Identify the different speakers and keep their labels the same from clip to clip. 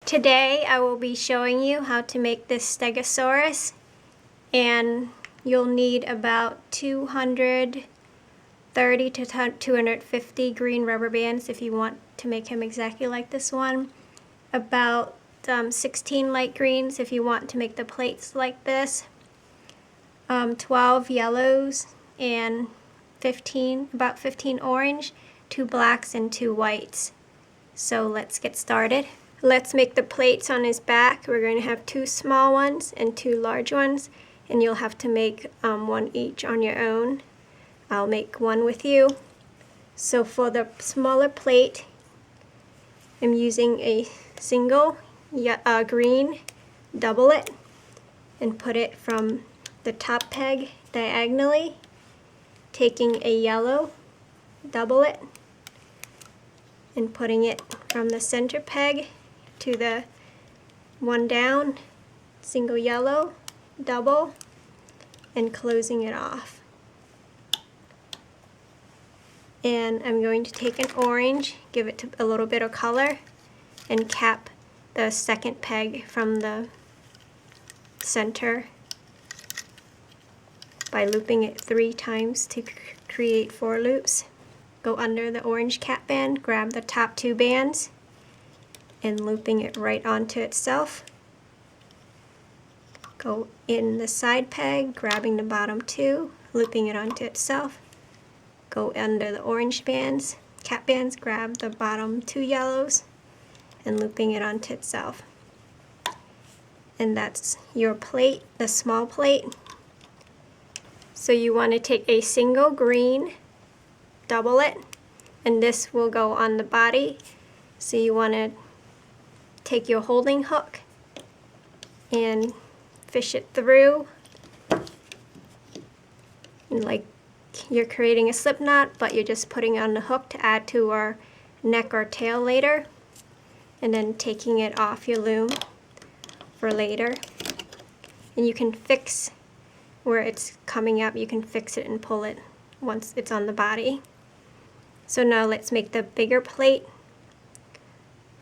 Speaker 1: Today I will be showing you how to make this Stegosaurus, and you'll need about 230 to 250 green rubber bands if you want to make him exactly like this one. About 16 light greens if you want to make the plates like this. 12 yellows and about 15 orange, 2 blacks and 2 whites. So let's get started. Let's make the plates on his back. We're going to have 2 small ones and 2 large ones, and you'll have to make one each on your own. I'll make one with you. So for the smaller plate, I'm using a single green, double it, and put it from the top peg diagonally, taking a yellow, double it, and putting it from the center peg to the one down, single yellow, double, and closing it off. And I'm going to take an orange, give it a little bit of color, and cap the second peg from the center by looping it 3 times to create 4 loops. Go under the orange cap band, grab the top 2 bands, and looping it right onto itself. Go in the side peg, grabbing the bottom 2, looping it onto itself. Go under the orange bands, cap bands, grab the bottom 2 yellows, and looping it onto itself. And that's your plate, the small plate. So you want to take a single green, double it, and this will go on the body. So you want to take your holding hook and fish it through, and like you're creating a slip knot, but you're just putting on the hook to add to our neck or tail later, and then taking it off your loom for later. And you can fix where it's coming up, you can fix it and pull it once it's on the body. So now let's make the bigger plate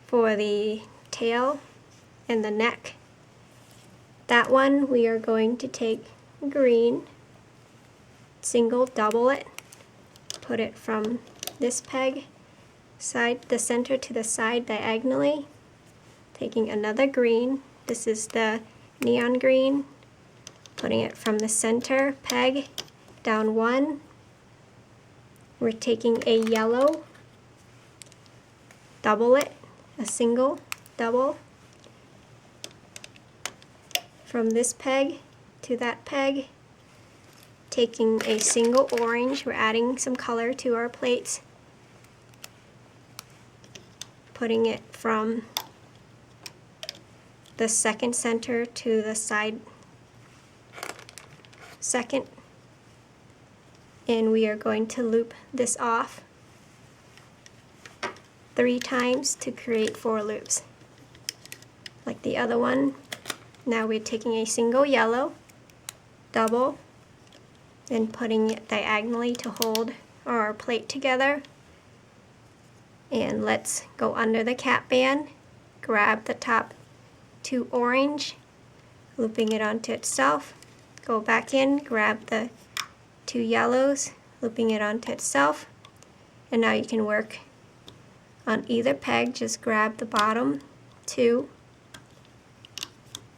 Speaker 1: for the tail and the neck. That one we are going to take green, single, double it, put it from this peg, the center to the side diagonally, taking another green, this is the neon green, putting it from the center peg down 1. We're taking a yellow, double it, a single, double, from this peg to that peg, taking a single orange, we're adding some color to our plates, putting it from the second center to the side second, and we are going to loop this off 3 times to create 4 loops like the other one. Now we're taking a single yellow, double, and putting it diagonally to hold our plate together. And let's go under the cap band, grab the top 2 orange, looping it onto itself, go back in, grab the 2 yellows, looping it onto itself, and now you can work on either peg. Just grab the bottom 2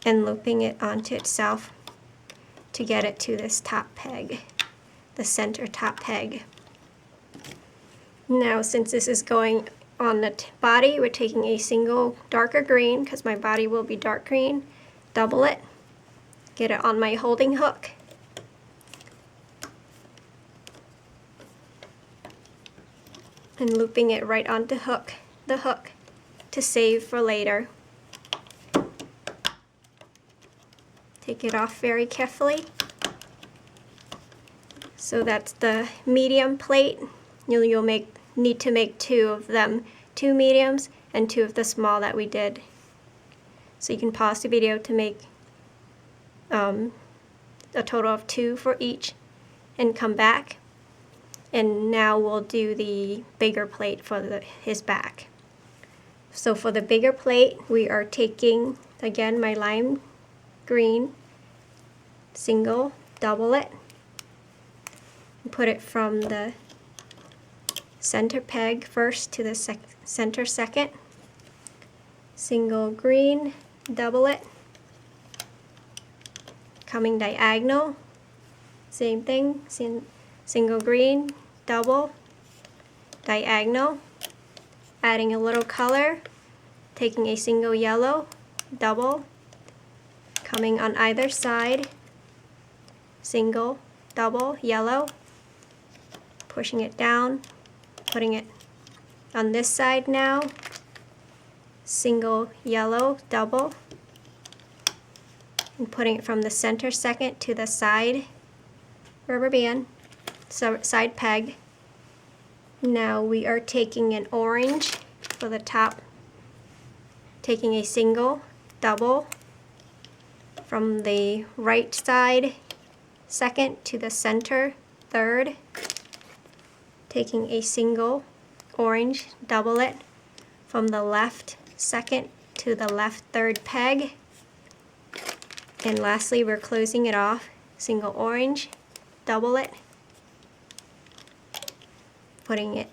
Speaker 1: and looping it onto itself to get it to this top peg, the center top peg. Now since this is going on the body, we're taking a single darker green, because my body will be dark green, double it, get it on my holding hook, and looping it right onto the hook to save for later. Take it off very carefully. So that's the medium plate. You'll need to make 2 of them, 2 mediums and 2 of the small that we did. So you can pause the video to make a total of 2 for each and come back. And now we'll do the bigger plate for his back. So for the bigger plate, we are taking, again, my lime green, single, double it, and put it from the center peg first to the center second, single green, double it, coming diagonal, same thing, single green, double, diagonal, adding a little color, taking a single yellow, double, coming on either side, single, double, yellow, pushing it down, putting it on this side now, single, yellow, double, and putting it from the center second to the side rubber band, side peg. Now we are taking an orange for the top, taking a single, double, from the right side second to the center third, taking a single orange, double it, from the left second to the left third peg, and lastly we're closing it off, single orange, double it, putting it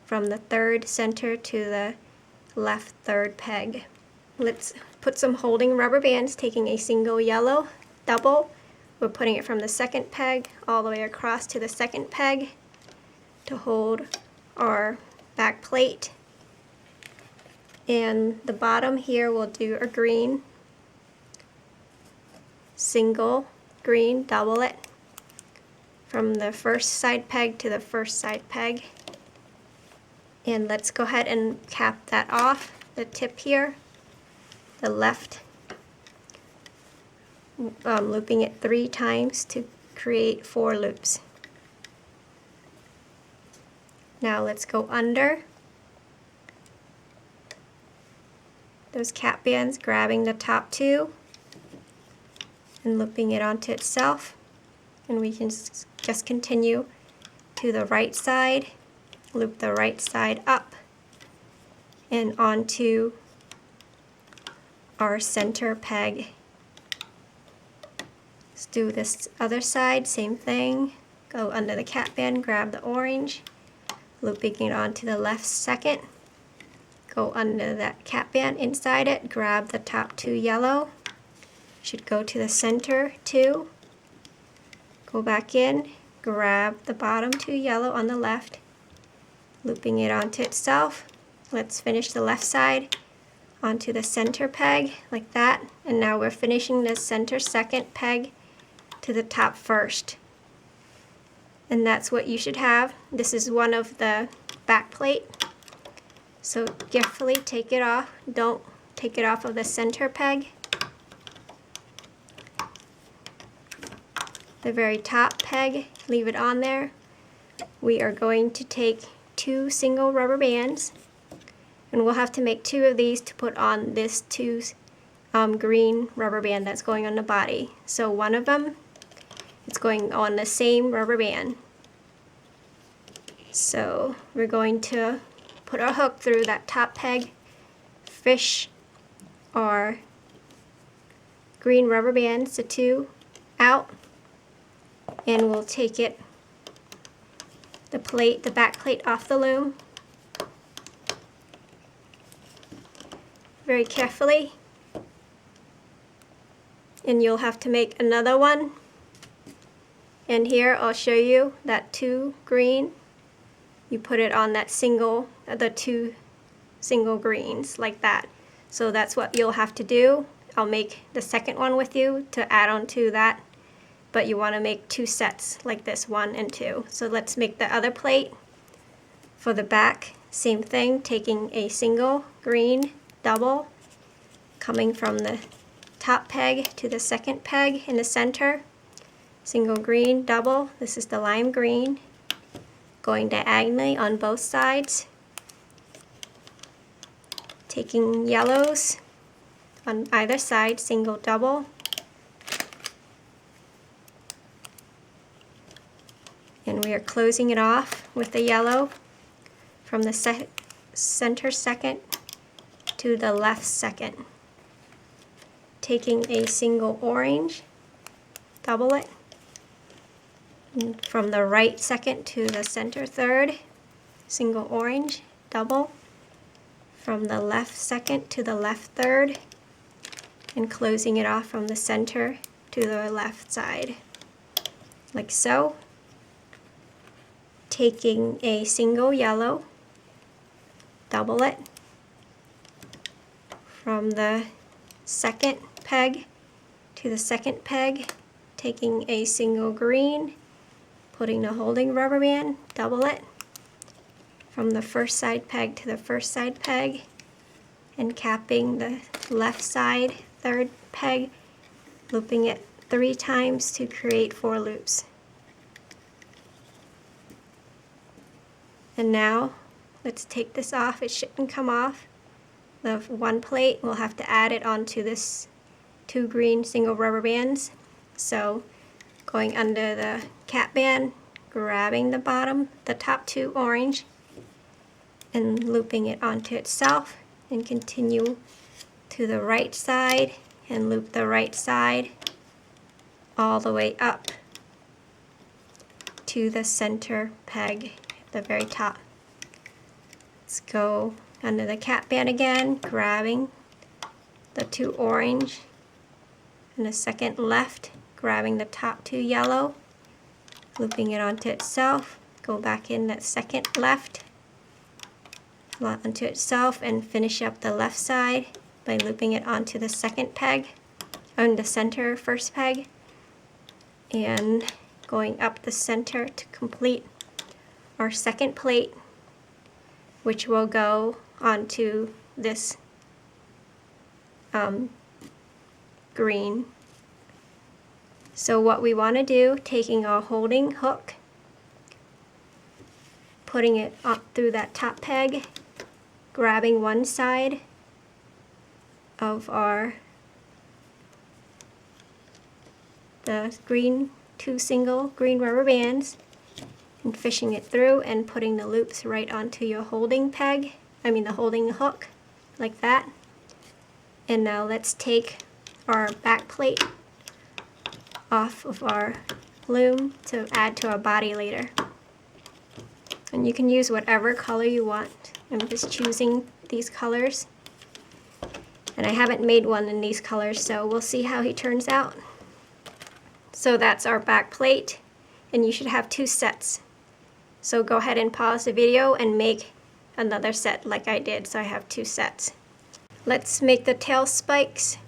Speaker 1: from the third center to the left third peg. Let's put some holding rubber bands, taking a single yellow, double, we're putting it from the second peg all the way across to the second peg to hold our back plate. And the bottom here we'll do a green, single, green, double it, from the first side peg to the first side peg. And let's go ahead and cap that off, the tip here, the left, looping it 3 times to create 4 loops. Now let's go under those cap bands, grabbing the top 2 and looping it onto itself, and we can just continue to the right side, loop the right side up and onto our center peg. Let's do this other side, same thing, go under the cap band, grab the orange, looping it onto the left second, go under that cap band, inside it, grab the top 2 yellow, should go to the center 2, go back in, grab the bottom 2 yellow on the left, looping it onto itself. Let's finish the left side onto the center peg like that, and now we're finishing the center second peg to the top first. And that's what you should have. This is one of the back plate, so carefully take it off. Don't take it off of the center peg. The very top peg, leave it on there. We are going to take 2 single rubber bands, and we'll have to make 2 of these to put on this 2 green rubber band that's going on the body. So one of them, it's going on the same rubber band. So we're going to put our hook through that top peg, fish our green rubber bands, the 2, out, and we'll take it, the back plate off the loom very carefully, and you'll have to make another one. And here I'll show you that 2 green, you put it on that single, the 2 single greens like that. So that's what you'll have to do. I'll make the second one with you to add on to that, but you want to make 2 sets like this, 1 and 2. So let's make the other plate. For the back, same thing, taking a single green, double, coming from the top peg to the second peg in the center, single green, double, this is the lime green, going diagonally on both sides, taking yellows on either side, single, double, and we are closing it off with the yellow from the center second to the left second. Taking a single orange, double it. And from the right second to the center third, single orange, double. From the left second to the left third, and closing it off from the center to the left side, like so. Taking a single yellow, double it. From the second peg to the second peg, taking a single green, putting the holding rubber band, double it. From the first side peg to the first side peg, and capping the left side third peg, looping it 3 times to create 4 loops. And now let's take this off. It shouldn't come off. The one plate, we'll have to add it onto this 2 green single rubber bands. So going under the cap band, grabbing the bottom, the top 2 orange, and looping it onto itself, and continue to the right side and loop the right side all the way up to the center peg at the very top. Let's go under the cap band again, grabbing the 2 orange and the second left, grabbing the top 2 yellow, looping it onto itself, go back in that second left onto itself, and finish up the left side by looping it onto the second peg, on the center first peg, and going up the center to complete our second plate, which will go onto this green. So what we want to do, taking our holding hook, putting it up through that top peg, grabbing one side of the green 2 single green rubber bands, and fishing it through and putting the loops right onto your holding peg, the holding hook, like that. And now let's take our back plate off of our loom to add to our body later. And you can use whatever color you want. I'm just choosing these colors. And I haven't made one in these colors, so we'll see how he turns out. So that's our back plate, and you should have 2 sets. So go ahead and pause the video and make another set like I did, so I have 2 sets. Let's make the tail spikes.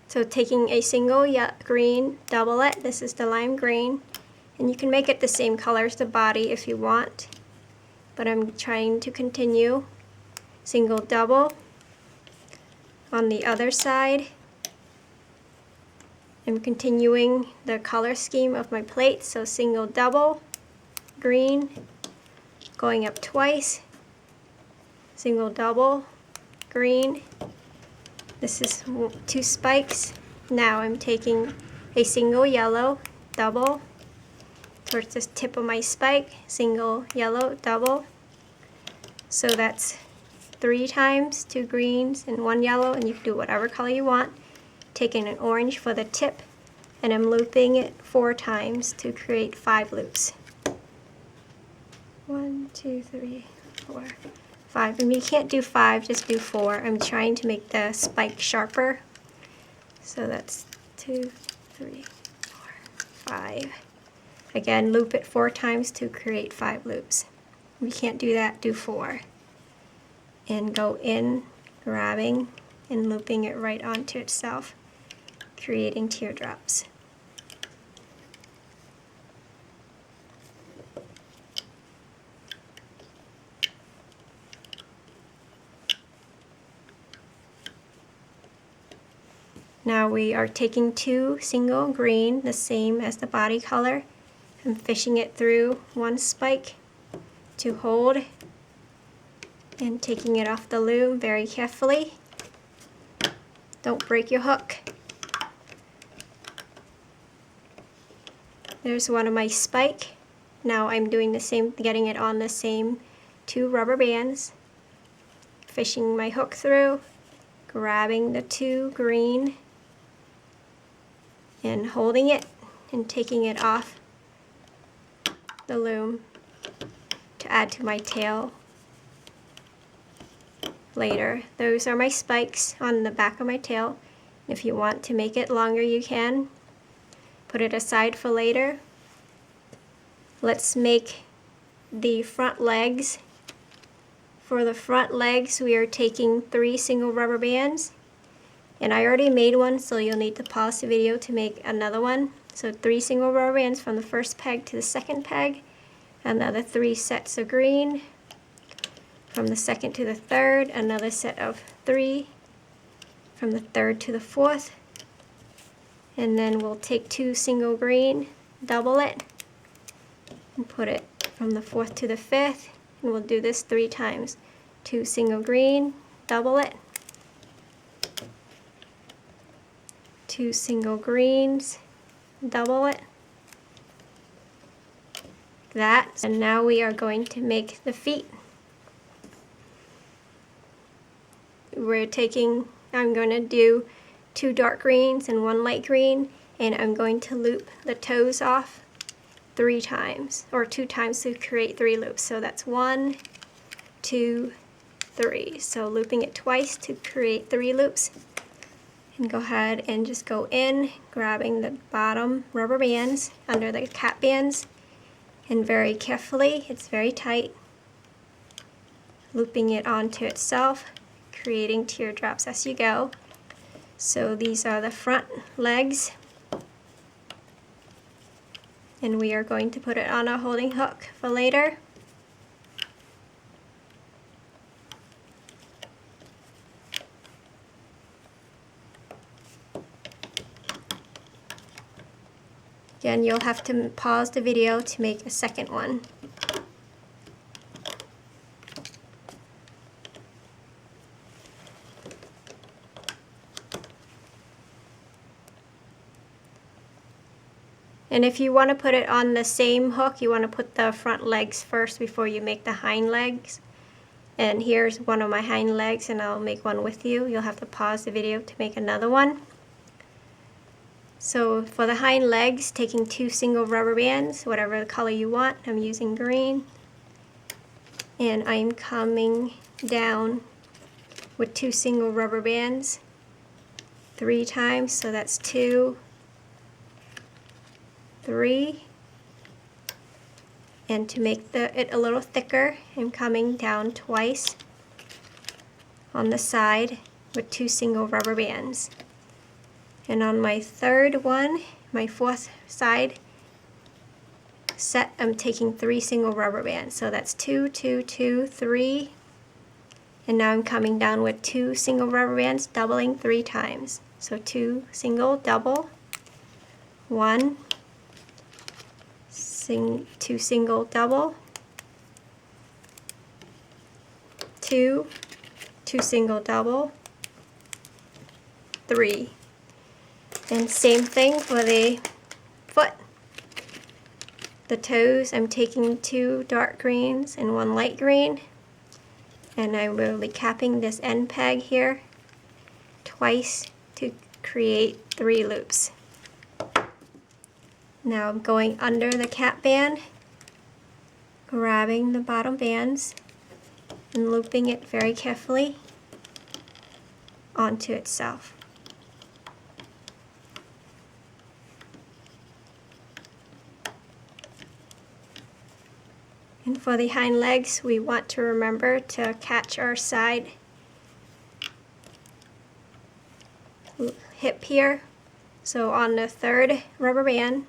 Speaker 1: So taking a single green, double it. This is the lime green. And you can make it the same color as the body if you want. But I'm trying to continue. Single double. On the other side, I'm continuing the color scheme of my plate. So single double, green, going up twice, single double, green. This is 2 spikes. Now I'm taking a single yellow, double, towards the tip of my spike, single yellow, double. So that's 3 times, 2 greens and 1 yellow, and you can do whatever color you want. Taking an orange for the tip, and I'm looping it 4 times to create 5 loops. 1, 2, 3, 4, 5. And you can't do 5, just do 4. I'm trying to make the spike sharper. So that's 2, 3, 4, 5. Again, loop it 4 times to create 5 loops. If you can't do that, do 4. And go in, grabbing and looping it right onto itself, creating teardrops. Now we are taking 2 single green, the same as the body color, and fishing it through 1 spike to hold, and taking it off the loom very carefully. Don't break your hook. There's one of my spike. Now I'm doing the same, getting it on the same 2 rubber bands, fishing my hook through, grabbing the 2 green and holding it and taking it off the loom to add to my tail later. Those are my spikes on the back of my tail. If you want to make it longer, you can. Put it aside for later. Let's make the front legs. For the front legs, we are taking 3 single rubber bands. And I already made one, so you'll need to pause the video to make another one. So 3 single rubber bands from the first peg to the second peg. Another 3 sets of green. From the second to the third, another set of 3. From the third to the fourth. And then we'll take 2 single green, double it, and put it from the fourth to the fifth. And we'll do this 3 times. 2 single green, double it. 2 single greens, double it. That. And now we are going to make the feet. I'm going to do 2 dark greens and 1 light green, and I'm going to loop the toes off 3 times, or 2 times to create 3 loops. So that's 1, 2, 3. So looping it twice to create 3 loops. And go ahead and just go in, grabbing the bottom rubber bands under the cap bands, and very carefully, it's very tight, looping it onto itself, creating teardrops as you go. So these are the front legs, and we are going to put it on a holding hook for later. Again, you'll have to pause the video to make a second one. And if you want to put it on the same hook, you want to put the front legs first before you make the hind legs. And here's one of my hind legs, and I'll make one with you. You'll have to pause the video to make another one. So for the hind legs, taking 2 single rubber bands, whatever the color you want. I'm using green. And I'm coming down with 2 single rubber bands 3 times, so that's 2, 3. And to make it a little thicker, I'm coming down twice on the side with 2 single rubber bands. And on my third one, my fourth side set, I'm taking 3 single rubber bands. So that's 2, 2, 2, 3. And now I'm coming down with 2 single rubber bands, doubling 3 times. So 2 single, double, 1, 2 single, double, 2, 2 single, double, 3. And same thing for the foot. The toes, I'm taking 2 dark greens and 1 light green. And I will be capping this end peg here twice to create 3 loops. Now I'm going under the cap band, grabbing the bottom bands and looping it very carefully onto itself. And for the hind legs, we want to remember to catch our side hip here. So on the third rubber band,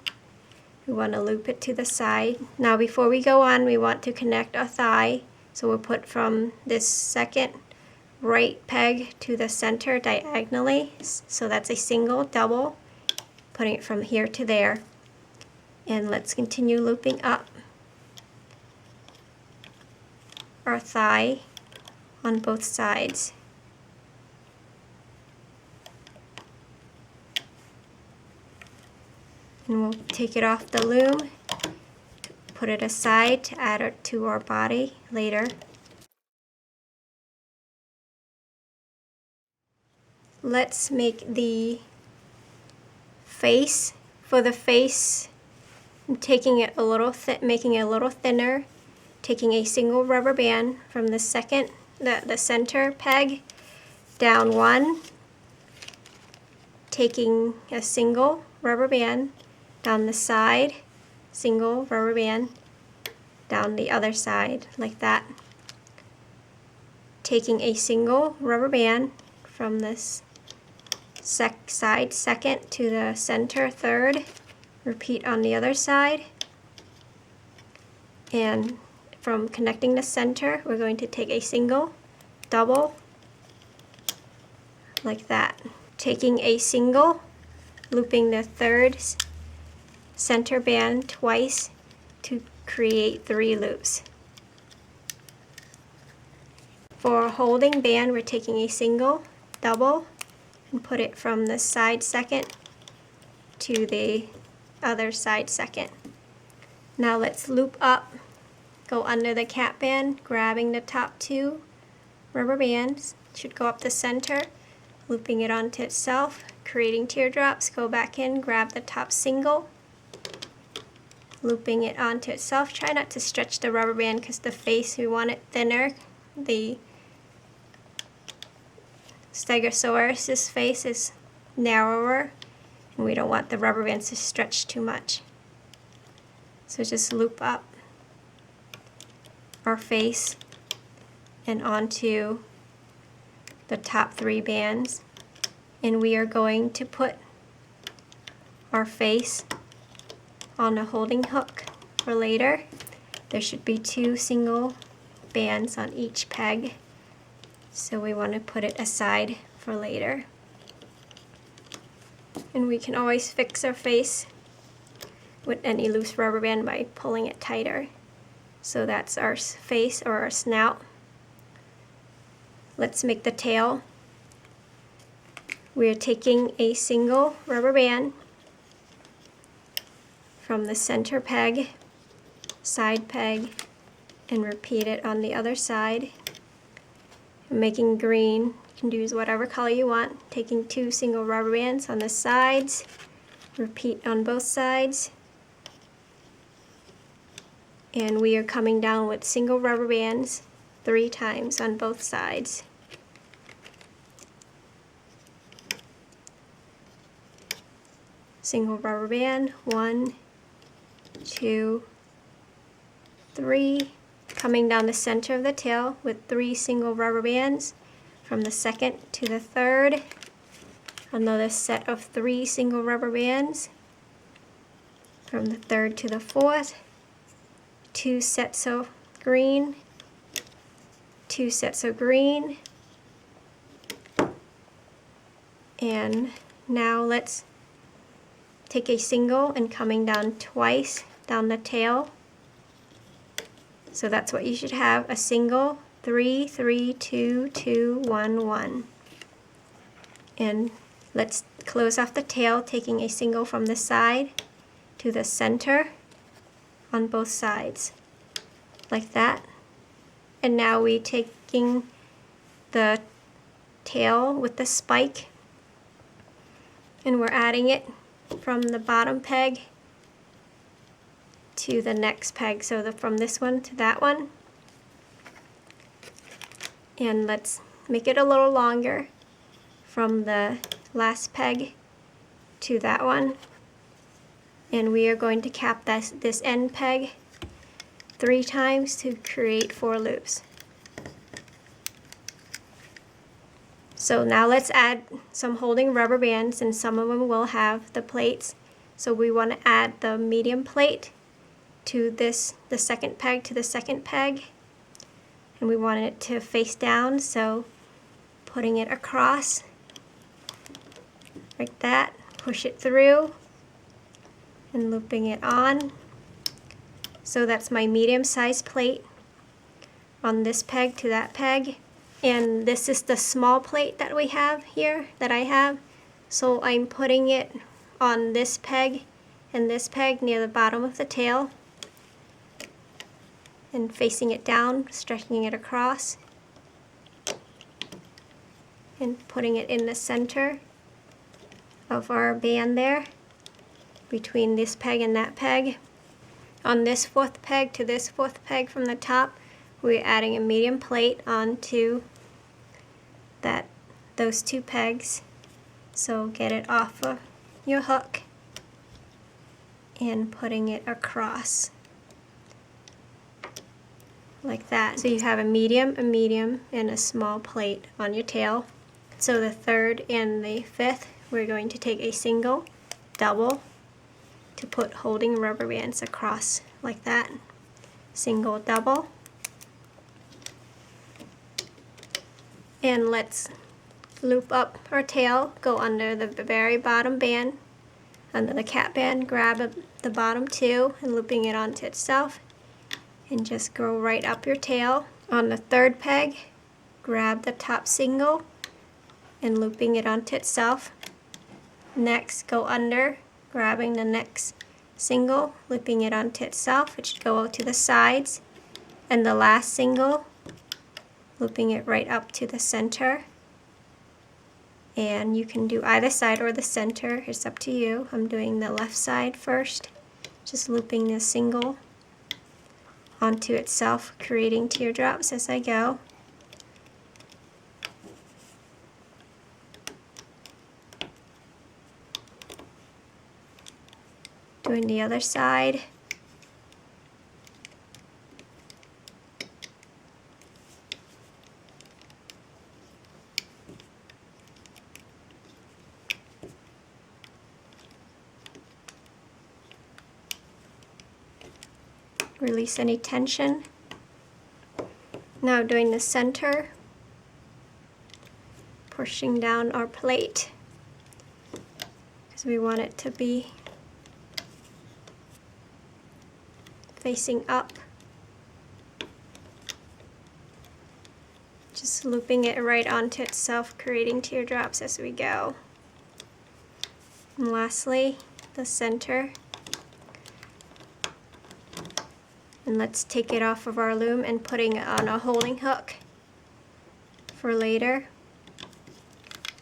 Speaker 1: we want to loop it to the side. Now before we go on, we want to connect our thigh. So we'll put from this second right peg to the center diagonally. So that's a single, double, putting it from here to there. And let's continue looping up our thigh on both sides. And we'll take it off the loom, put it aside to add it to our body later. let's make the face. For the face, I'm taking it a little making it a little thinner, taking a single rubber band from the center peg down one, taking a single rubber band down the side, single rubber band down the other side like that, taking a single rubber band from this side second to the center third, repeat on the other side, and from connecting the center we're going to take a single, double, like that, taking a single, looping the third center band twice to create 3 loops. For a holding band, we're taking a single, double, and put it from the side second to the other side second. Now let's loop up, go under the cap band, grabbing the top 2 rubber bands, should go up the center, looping it onto itself, creating teardrops, go back in, grab the top single, looping it onto itself. Try not to stretch the rubber band because the face, we want it thinner. The Stegosaurus's face is narrower, and we don't want the rubber bands to stretch too much. So just loop up our face and onto the top 3 bands, and we are going to put our face on a holding hook for later. There should be 2 single bands on each peg, so we want to put it aside for later. And we can always fix our face with any loose rubber band by pulling it tighter. So that's our face or our snout. Let's make the tail. We're taking a single rubber band from the center peg, side peg, and repeat it on the other side. I'm making green. You can use whatever color you want. Taking 2 single rubber bands on the sides, repeat on both sides, and we are coming down with single rubber bands 3 times on both sides. Single rubber band, 1, 2, 3, coming down the center of the tail with 3 single rubber bands from the second to the third, another set of 3 single rubber bands from the third to the fourth, 2 sets of green, 2 sets of green, and now let's take a single and coming down twice down the tail. So that's what you should have, a single, 3, 3, 2, 2, 1, 1. And let's close off the tail, taking a single from the side to the center on both sides, like that. And now we're taking the tail with the spike and we're adding it from the bottom peg to the next peg, so from this one to that one. And let's make it a little longer from the last peg to that one. And we are going to cap this end peg 3 times to create 4 loops. So now let's add some holding rubber bands, and some of them will have the plates. So we want to add the medium plate to the second peg to the second peg, and we want it to face down, so putting it across like that, push it through and looping it on. So that's my medium sized plate on this peg to that peg, and this is the small plate that we have here, that I have. So I'm putting it on this peg and this peg near the bottom of the tail and facing it down, stretching it across. and putting it in the center of our band there, between this peg and that peg. On this fourth peg to this fourth peg from the top, we're adding a medium plate onto those two pegs. So get it off of your hook and putting it across like that. So you have a medium, and a small plate on your tail. So the third and the fifth, we're going to take a single, double, to put holding rubber bands across like that. Single, double. And let's loop up our tail, go under the very bottom band, under the cap band, grab the bottom two and looping it onto itself, and just go right up your tail. On the third peg, grab the top single and looping it onto itself. Next, go under, grabbing the next single, looping it onto itself. It should go to the sides. And the last single, looping it right up to the center. And you can do either side or the center, it's up to you. I'm doing the left side first, just looping the single onto itself, creating teardrops as I go. Doing the other side. Release any tension. Now doing the center, pushing down our plate because we want it to be facing up. Just looping it right onto itself, creating teardrops as we go. And lastly, the center. And let's take it off of our loom and putting it on a holding hook for later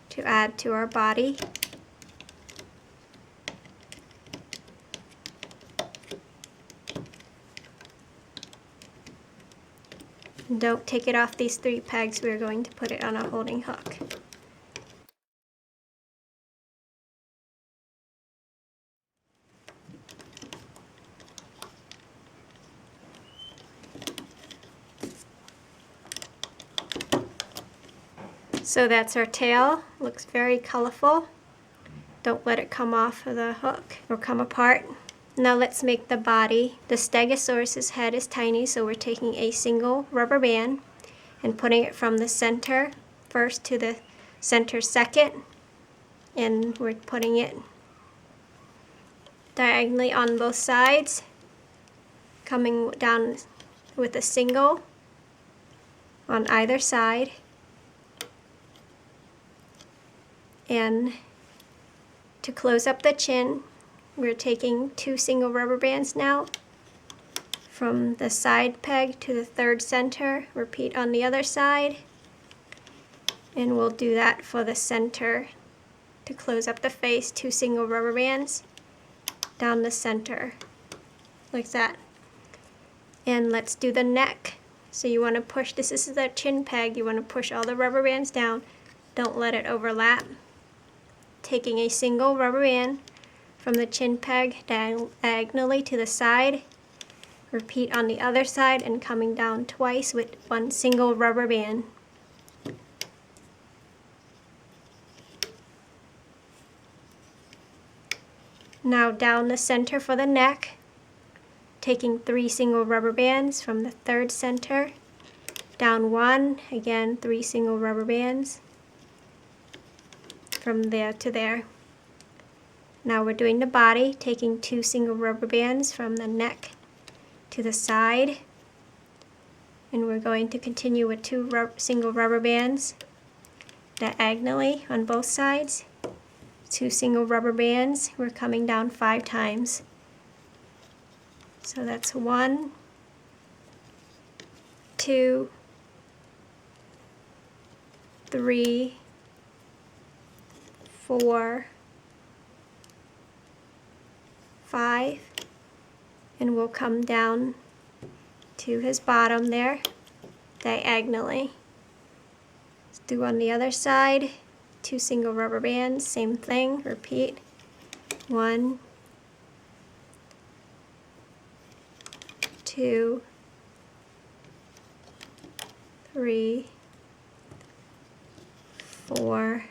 Speaker 1: to add to our body. And don't take it off these three pegs, we're going to put it on a holding hook. So that's our tail. Looks very colorful. Don't let it come off of the hook or come apart. Now let's make the body. The Stegosaurus's head is tiny, so we're taking a single rubber band and putting it from the center first to the center second, and we're putting it diagonally on both sides, coming down with a single on either side. And to close up the chin, we're taking two single rubber bands now from the side peg to the third center. Repeat on the other side. And we'll do that for the center. To close up the face, two single rubber bands down the center, like that. And let's do the neck. So you want to push, this is the chin peg, you want to push all the rubber bands down. Don't let it overlap. Taking a single rubber band from the chin peg diagonally to the side. Repeat on the other side and coming down twice with one single rubber band. Now down the center for the neck, taking three single rubber bands from the third center, down one, again 3 single rubber bands from there to there. Now we're doing the body, taking 2 single rubber bands from the neck to the side, and we're going to continue with 2 single rubber bands diagonally on both sides. 2 single rubber bands, we're coming down 5 times. So that's 1, 2, 3, 4, 5, and we'll come down to his bottom there diagonally. Let's do on the other side, 2 single rubber bands, same thing, repeat. 1, 2, 3, 4,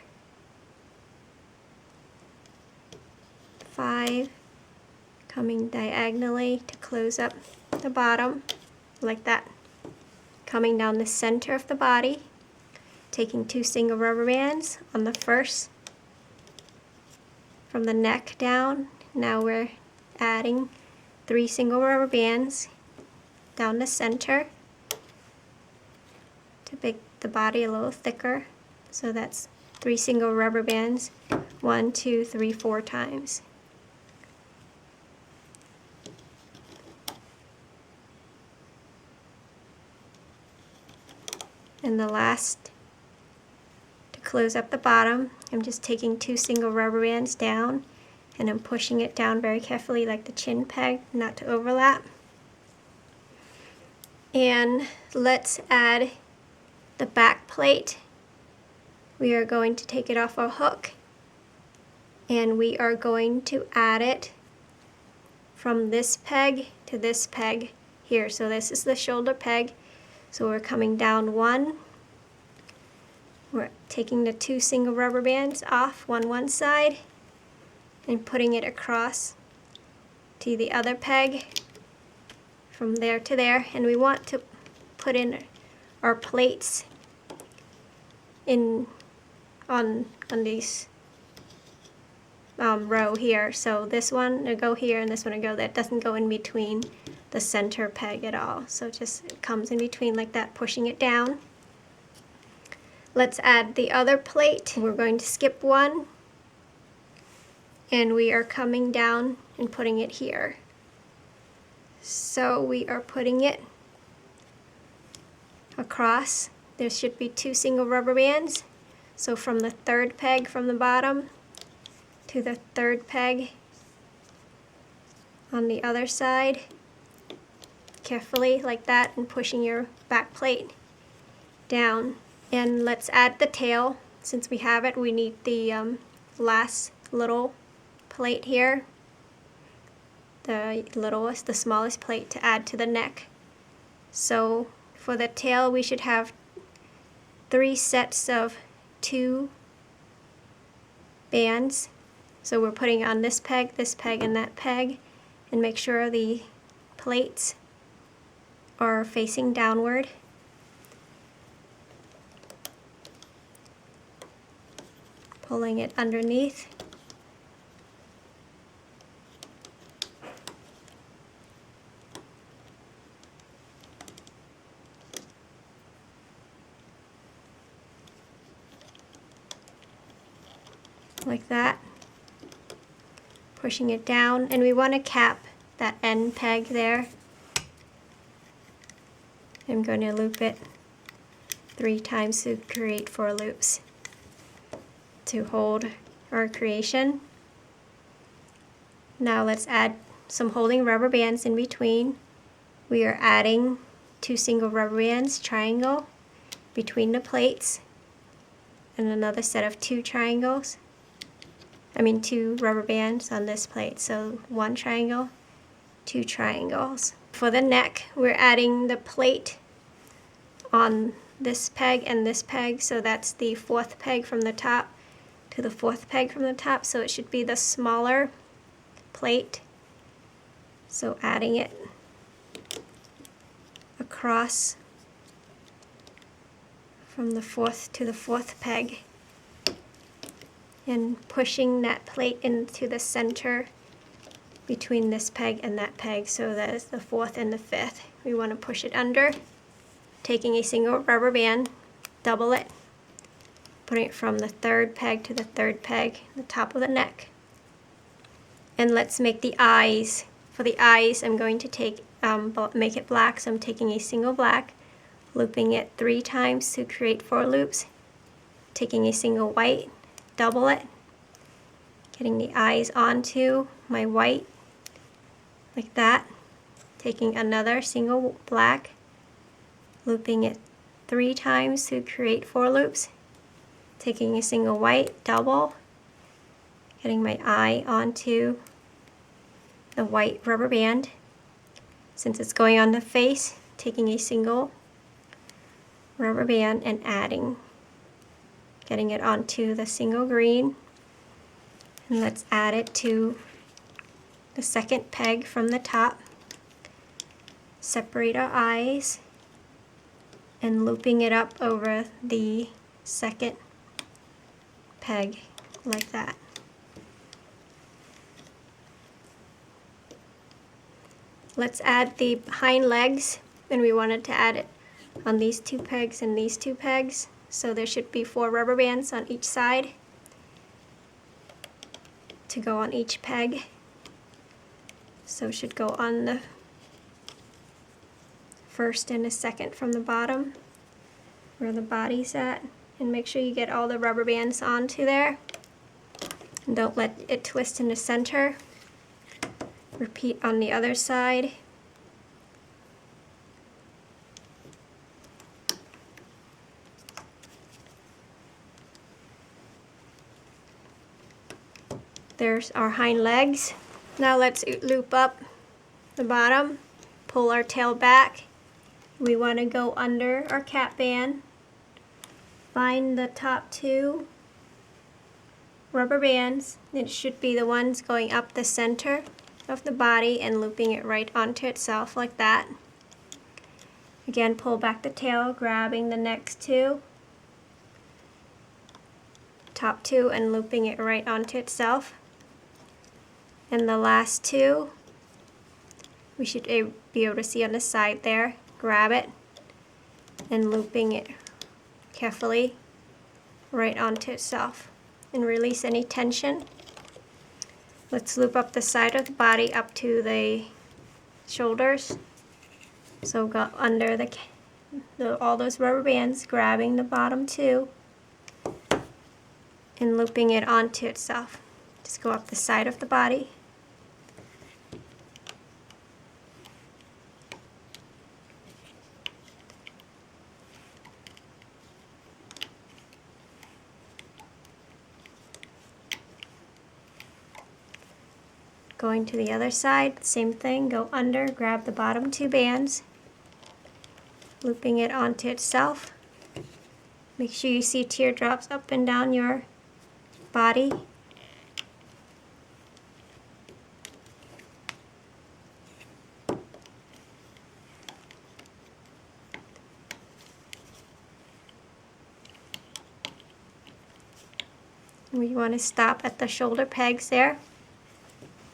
Speaker 1: 5, coming diagonally to close up the bottom, like that. Coming down the center of the body, taking 2 single rubber bands on the first, from the neck down. Now we're adding 3 single rubber bands down the center to make the body a little thicker. So that's 3 single rubber bands, 1, 2, 3, 4 times. And the last, to close up the bottom, I'm just taking 2 single rubber bands down and I'm pushing it down very carefully like the chin peg, not to overlap. And let's add the back plate. We are going to take it off our hook and we are going to add it from this peg to this peg here. So this is the shoulder peg. So we're coming down 1. We're taking the 2 single rubber bands off one side and putting it across to the other peg from there to there. And we want to put in our plates in on these row here. So this one will go here and this one will go there. It doesn't go in between the center peg at all. So just it comes in between like that, pushing it down. Let's add the other plate. We're going to skip 1 and we are coming down and putting it here. So we are putting it across. There should be 2 single rubber bands. So from the 3rd peg from the bottom to the 3rd peg on the other side, carefully like that, and pushing your back plate down. And let's add the tail. Since we have it, we need the last little plate here, the littlest, the smallest plate to add to the neck. So for the tail, we should have 3 sets of 2 bands. So we're putting on this peg, and that peg, and make sure the plates are facing downward. Pulling it underneath. Like that. Pushing it down, and we want to cap that end peg there. I'm going to loop it 3 times to create 4 loops to hold our creation. Now let's add some holding rubber bands in between. We are adding 2 single rubber bands, triangle, between the plates, and another set of 2 triangles. 2 rubber bands on this plate. So 1 triangle, 2 triangles. For the neck, we're adding the plate on this peg and this peg. So that's the 4th peg from the top to the 4th peg from the top. So it should be the smaller plate. So adding it across from the 4th to the 4th peg, and pushing that plate into the center between this peg and that peg. So that is the 4th and the 5th. We want to push it under, taking a single rubber band, double it, putting it from the 3rd peg to the 3rd peg, the top of the neck. And let's make the eyes. For the eyes, I'm going to take make it black, so I'm taking a single black, looping it 3 times to create 4 loops, taking a single white, double it, Getting the eyes onto my white, like that. Taking another single black, looping it 3 times to create 4 loops. Taking a single white, double, getting my eye onto the white rubber band. Since it's going on the face, taking a single rubber band and adding, getting it onto the single green. And let's add it to the second peg from the top. Separate our eyes and looping it up over the second peg like that. Let's add the hind legs, and we wanted to add it on these 2 pegs and these 2 pegs, so there should be 4 rubber bands on each side to go on each peg. So it should go on the first and the second from the bottom where the body's at, and make sure you get all the rubber bands onto there and don't let it twist in the center. Repeat on the other side. There's our hind legs. Now let's loop up the bottom, pull our tail back. We want to go under our cap band, find the top 2 rubber bands. It should be the ones going up the center of the body and looping it right onto itself like that. Again, pull back the tail, grabbing the next 2, top 2, and looping it right onto itself. And the last 2, we should be able to see on the side there. Grab it and looping it carefully right onto itself and release any tension. Let's loop up the side of the body up to the shoulders. So go under all those rubber bands, grabbing the bottom 2 and looping it onto itself. Just go up the side of the body. Going to the other side, same thing, go under, grab the bottom 2 bands, looping it onto itself. Make sure you see teardrops up and down your body. We want to stop at the shoulder pegs there.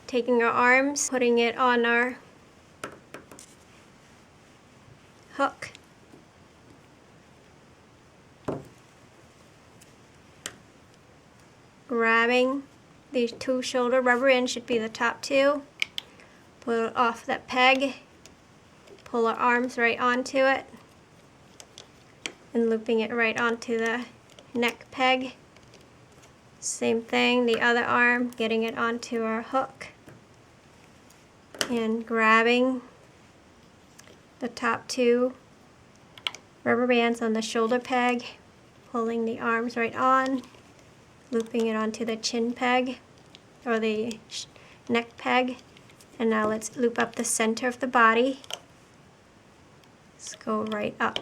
Speaker 1: Taking our arms, putting it on our hook. Grabbing these 2 shoulder rubber bands, should be the top 2. Pull it off that peg. Pull our arms right onto it. And looping it right onto the neck peg. Same thing, the other arm, getting it onto our hook. And grabbing the top 2 rubber bands on the shoulder peg, pulling the arms right on, looping it onto the chin peg or the neck peg. And now let's loop up the center of the body. Let's go right up.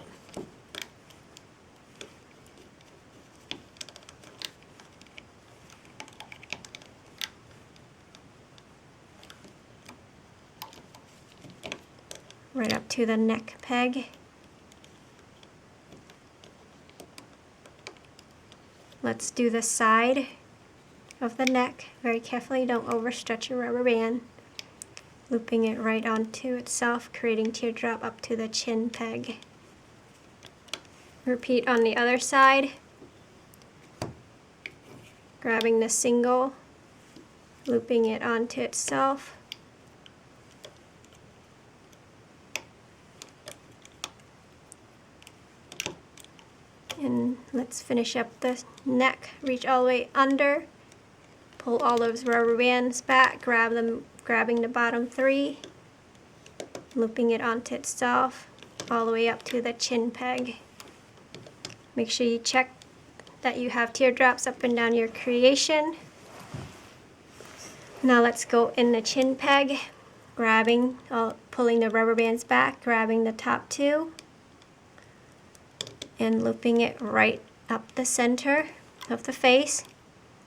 Speaker 1: Right up to the neck peg. Let's do the side of the neck very carefully. Don't overstretch your rubber band. Looping it right onto itself, creating teardrop up to the chin peg. Repeat on the other side. Grabbing the single, looping it onto itself. And let's finish up the neck. Reach all the way under Pull all those rubber bands back, grabbing the bottom 3, looping it onto itself, all the way up to the chin peg. Make sure you check that you have teardrops up and down your creation. Now let's go in the chin peg, pulling the rubber bands back, grabbing the top 2, and looping it right up the center of the face.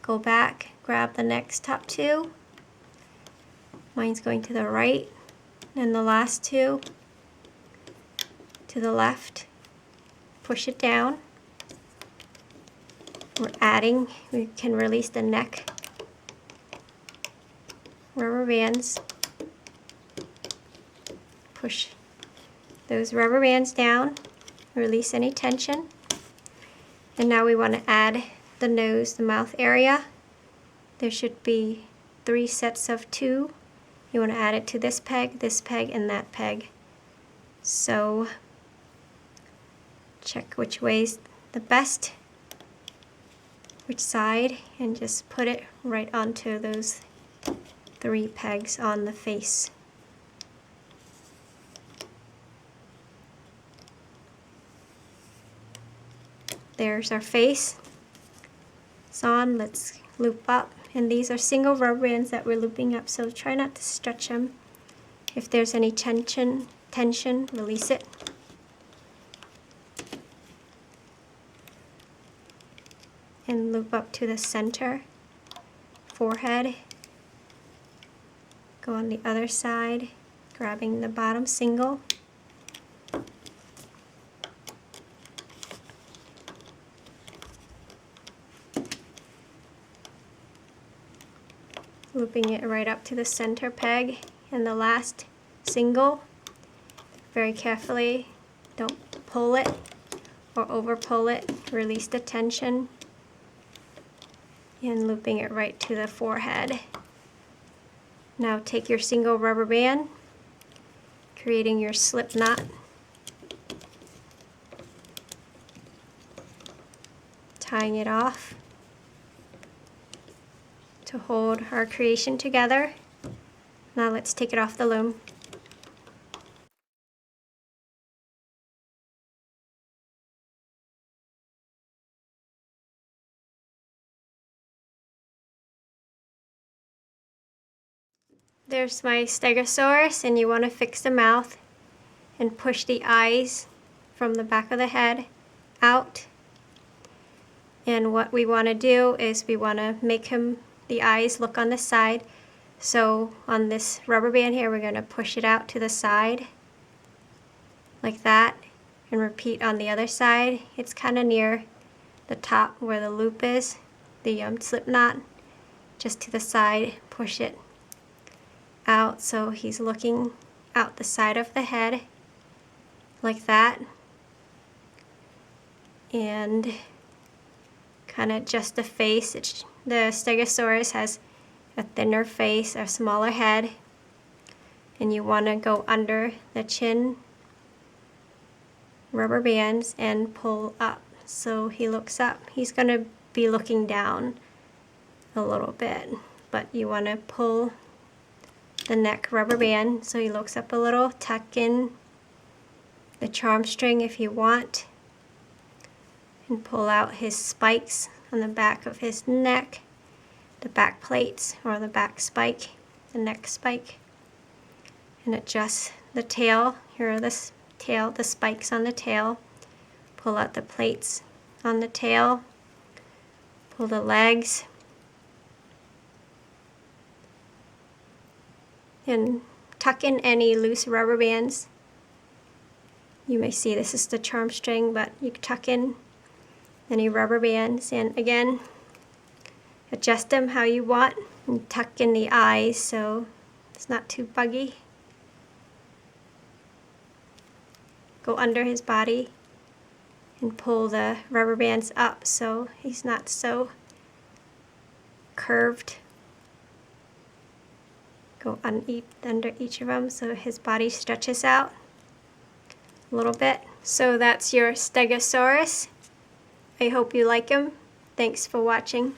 Speaker 1: Go back, grab the next top 2. Mine's going to the right, and the last 2 to the left. Push it down. We can release the neck rubber bands. Push those rubber bands down, release any tension. And now we want to add the nose, the mouth area. There should be 3 sets of 2. You want to add it to this peg, and that peg. So check which way's the best, which side, and just put it right onto those 3 pegs on the face. There's our face. It's on. Let's loop up. And these are single rubber bands that we're looping up, so try not to stretch them. If there's any tension, release it. And loop up to the center, forehead. Go on the other side, grabbing the bottom single. Looping it right up to the center peg and the last single. Very carefully, don't pull it or over pull it. Release the tension, and looping it right to the forehead. Now take your single rubber band, creating your slip knot. Tying it off to hold our creation together. Now let's take it off the loom. There's my Stegosaurus, and you want to fix the mouth and push the eyes from the back of the head out. And what we want to do is we want to make the eyes look on the side. So on this rubber band here, we're going to push it out to the side like that, and repeat on the other side. It's kind of near the top where the loop is, the slip knot. Just to the side, push it out so he's looking out the side of the head like that, and kind of just the face. The Stegosaurus has a thinner face, a smaller head, and you want to go under the chin rubber bands and pull up so he looks up. He's going to be looking down a little bit, but you want to pull the neck rubber band so he looks up a little. Tuck in the charm string if you want, and pull out his spikes on the back of his neck, the back plates, or the back spike, the neck spike, and adjust the tail. Here are the spikes on the tail. Pull out the plates on the tail, pull the legs, and tuck in any loose rubber bands. You may see this is the charm string, but you can tuck in any rubber bands, and again, adjust them how you want, and tuck in the eyes so it's not too buggy. Go under his body and pull the rubber bands up so he's not so curved. Go under each of them so his body stretches out a little bit. So that's your Stegosaurus. I hope you like him. Thanks for watching.